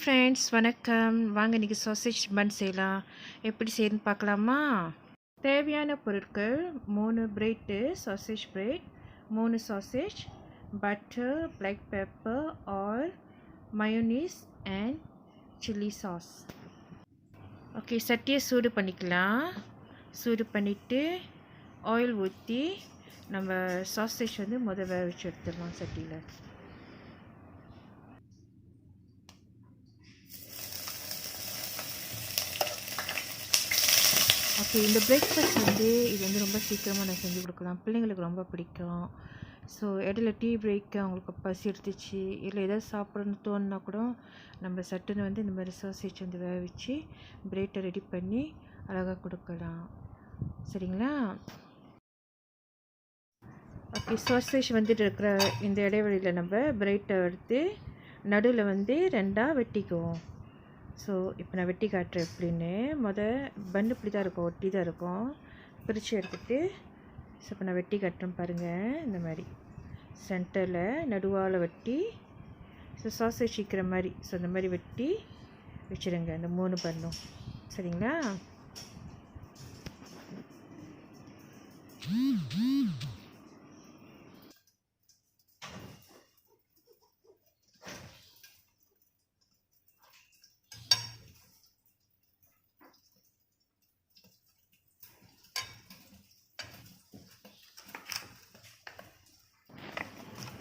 Friends, வணக்கம். வாங்க இன்றைக்கி சாசேஜ் பன் செய்யலாம். எப்படி செய்யணும்னு பார்க்கலாமா? தேவையான பொருட்கள் 3 bread, sausage bread, 3 sausage, butter, black pepper, oil, mayonnaise and chilli sauce. Okay, சட்டியை சூடு பண்ணிக்கலாம். சூடு பண்ணிவிட்டு ஆயில் ஊற்றி நம்ம சாசேஜ் வேக வச்சு எடுத்துடலாம் சட்டியில். ஓகே, இந்த பிரேக்ஃபாஸ்ட் இது ரொம்ப சீக்கிரமாக நான் செஞ்சு கொடுக்கலாம். பிள்ளைங்களுக்கு ரொம்ப பிடிக்கும். ஸோ இடையில டீ பிரேக்கு அவங்களுக்கு பசி எடுத்துச்சு, இல்லை ஏதாவது சாப்பிட்றன்னு தோணுனா கூட நம்ம சட்டுன்னு இந்த மாதிரி சாசேஜ் வேக வச்சு பிரெட்டை ரெடி பண்ணி அழகாக கொடுக்கலாம். சரிங்களா? ஓகே, சாசேஜ் இருக்கிற இந்த இடைவெளியில் நம்ம பிரெட்டை எடுத்து நடுவில் 2 வெட்டிக்குவோம். ஸோ இப்போ நான் வெட்டி காட்டுறேன் எப்படின்னு. பன்னு இப்படி தான் இருக்கும், ஒட்டி தான் இருக்கும். பிரித்து எடுத்துகிட்டு ஸோ இப்போ நான் வெட்டி காட்டுறேன் பாருங்கள். இந்த மாதிரி சென்டரில் நடுவால் வெட்டி ஸோ சாசேஜ் சிக்கிற மாதிரி ஸோ இந்த மாதிரி வெட்டி வச்சுருங்க இந்த 3 பன்னும். சரிங்களா?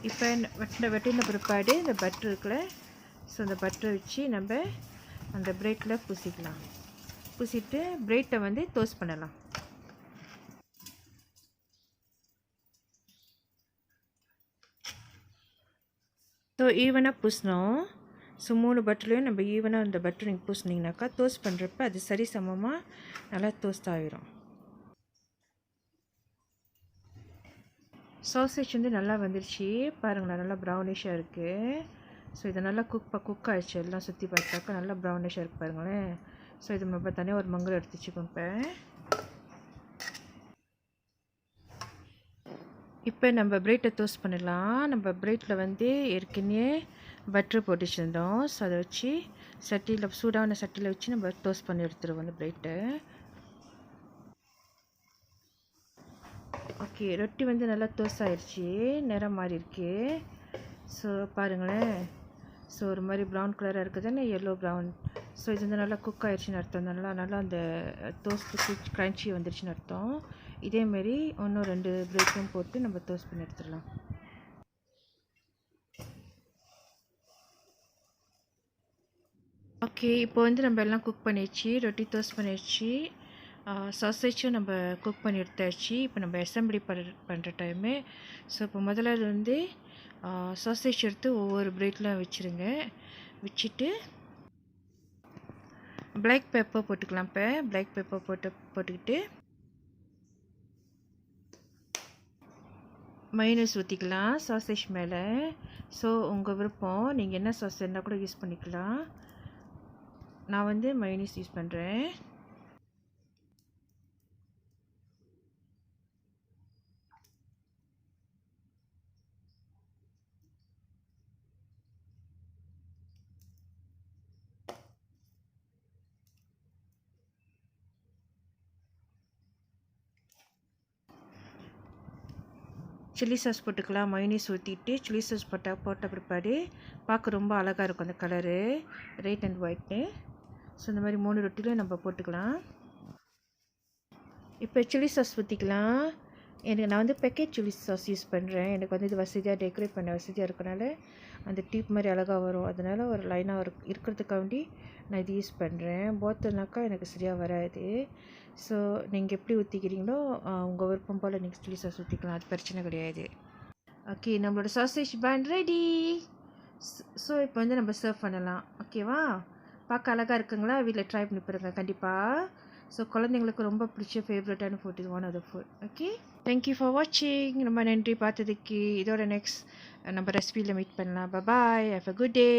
இப்போ வெட்டின பிற்பாடு இந்த பட்டர் இருக்குல்ல, ஸோ இந்த பட்டரை வச்சு நம்ம அந்த பிரெட்டில் பூசிக்கலாம். பூசிட்டு பிரெட்டை டோஸ்ட் பண்ணலாம். ஸோ ஈவனாக பூசினோம். ஸோ 3 பட்டர்லையும் நம்ம ஈவனாக அந்த பட்டர் நீங்கள் பூசினீங்கனாக்கா டோஸ்ட் பண்ணுறப்ப அது சரி சமமாக நல்லா டோஸ்ட் ஆகிரும். சாசேஜ் நல்லா வந்துருச்சு பாருங்களேன், நல்லா ப்ரௌனிஷாக இருக்குது. ஸோ இதை நல்லா குக் ஆகிடுச்சு. எல்லாம் சுற்றி பார்த்தாக்கா நல்லா ப்ரௌனிஷாக இருக்குது பாருங்களேன். ஸோ இது நம்ம தனியாக ஒரு மங்கில் எடுத்து வச்சுக்கோங்க. இப்போ நம்ம பிரெட்டை டோஸ்ட் பண்ணிடலாம். நம்ம பிரெட்டில் ஏற்கனவே பட்டர் போட்டு வச்சுருந்தோம். ஸோ அதை வச்சு சூடான சட்டியில் வச்சு நம்ம டோஸ்ட் பண்ணி எடுத்துருவோம் அந்த பிரெட்டை. ஓகே, ரொட்டி நல்லா டோஸ்ட் ஆகிடுச்சி, நிறம் மாறி இருக்கு. ஸோ பாருங்களேன், ஸோ ஒரு மாதிரி ப்ரௌன் கலராக இருக்குது தானே, எல்லோ ப்ரௌன். ஸோ இது நல்லா குக் ஆகிடுச்சின்னு அர்த்தம். நல்லா அந்த டோஸ்ட்டு க்ரன்ச்சி வந்துடுச்சின்னு அர்த்தம். இதேமாரி இன்னும் 2 பிரெட்டும் போட்டு நம்ம டோஸ்ட் பண்ணி எடுத்துடலாம். ஓகே, இப்போ நம்ம எல்லாம் குக் பண்ணிடுச்சு, ரொட்டி டோஸ்ட் பண்ணிடுச்சு, சாசேஜும் நம்ம குக் பண்ணி எடுத்தாச்சு. இப்போ நம்ம அசம்பிளி பண்ணுற டைமு. ஸோ இப்போ முதல்ல சாசேஜ் எடுத்து ஒவ்வொரு பிரெட்லாம் வச்சுருங்க. வச்சுட்டு பிளாக் பெப்பர் போட்டுக்கலாம். இப்போ பிளாக் பெப்பர் போட்டுக்கிட்டு மயோனீஸ் ஊற்றிக்கலாம் சாசேஜ் மேலே. ஸோ உங்கள் விருப்பம், நீங்கள் என்ன சாஸ் இருந்தால் கூட யூஸ் பண்ணிக்கலாம். நான் மயோனீஸ் யூஸ் பண்ணுறேன். சில்லி சாஸ் போட்டுக்கலாம். மயோனீஸ் ஊற்றிட்டு சில்லி சாஸ் போட்ட பிற்பாடு பார்க்க ரொம்ப அழகாக இருக்கும் அந்த colour, red and white. So இந்த மாதிரி 3 ரொட்டிலையும் நம்ம போட்டுக்கலாம். இப்போ சில்லி சாஸ் ஊற்றிக்கலாம். நான் பேக்கெட் சில்லி சாஸ் யூஸ் பண்ணுறேன். எனக்கு இது வசதியாக டெக்கரேட் பண்ண வசதியாக இருக்கனால அந்த டியூப் மாதிரி அழகாக வரும். அதனால் ஒரு லைனாக இருக்கிறதுக்காண்டி நான் இது யூஸ் பண்ணுறேன். போத்தல்னாக்கா எனக்கு சரியாக வராது. ஸோ நீங்கள் எப்படி ஊற்றிக்கிறீங்களோ உங்கள் விருப்பம் போல் நீங்கள் சில்லி சாஸ் ஊற்றிக்கலாம், அது பிரச்சனை கிடையாது. ஓகே, நம்மளோட சாசேஜ் பன் ரெடி. ஸோ இப்போ நம்ம சர்வ் பண்ணலாம். ஓகேவா? பார்க்க அழகாக இருக்குங்களா? வீட்டில் ட்ரை பண்ணி பாருங்கள் கண்டிப்பாக. ஸோ குழந்தைங்களுக்கு ரொம்ப பிடிச்ச ஃபேவரட்டான ஃபுட் இது, one of the food. Okay, thank you for வாட்சிங். ரொம்ப நன்றி பார்த்ததுக்கு. இதோட நெக்ஸ்ட் நம்ம ரெசிபியில் மீட் பண்ணலாம். பாய், ஹேவ் அ குட் டே.